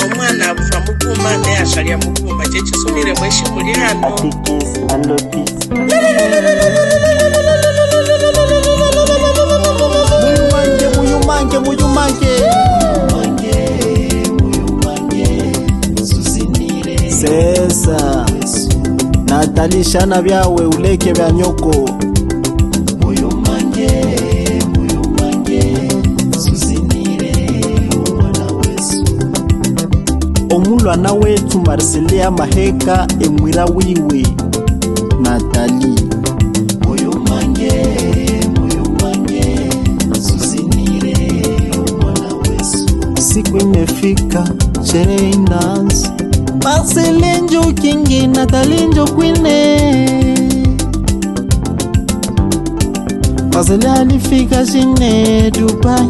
Omwana abuva mukuma naye ashalya mukuma kyekisumire mweshi muli hano. Muyumange sesa natalishana byawe uleke bya nyoko. Muyumange suzinire umwana wesu. Omulwana wetu Marcelia Maheka emwira wiwe Natali. Muyumange suzinire umwana wesu. Siku imefika sherehe inaanza. Marcelia njo kingi, Natali njo kwine. Marcelia alifika jine Dubai,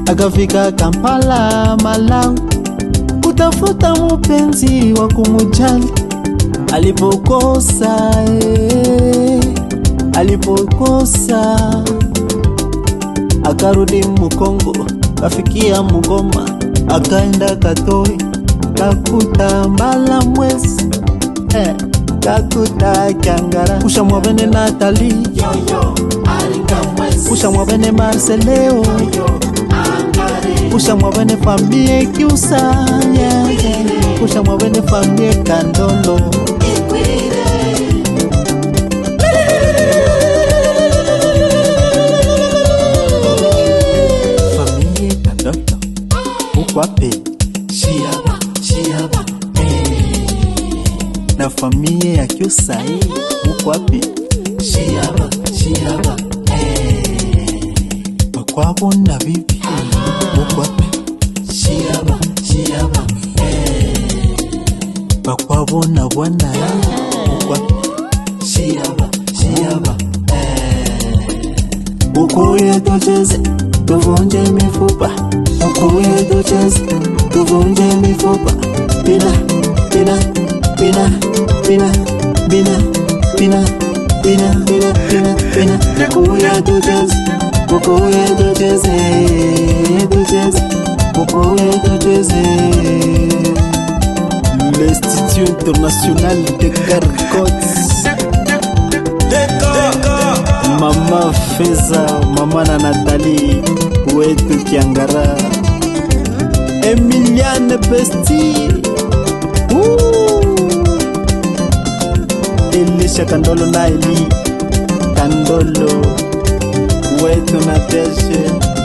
akafika Kampala Malawi, kutafuta mupenzi wa kumujali. Alipokosa akarudi Mukongo, kafikia Mugoma, akaenda Katoi, kakuta mbala mwezi, kakuta Kiangara. Kusha mwabene Natali, kusha mwabene Marceleo, kusha mwabene famie Kiusa, kusha mwabene famie Kandolo. Famie Kandolo ukwape Shiaba na famie ya Kiusa ukwape Shiaba bakwabo na bibi ukwape Shiaba bakwabo na bwana ukwape Shiaba ukuye tucheze tuvunje mifupa, ukuye tucheze tuvunje mifupa. Pina ukuye tucheze l'Institut International de Gargotes. Mama Feza, mama na Natali wetu Kiangara, Emiliane Besti, Elisha Kandolo na Eli Kandolo wetu Nateshe.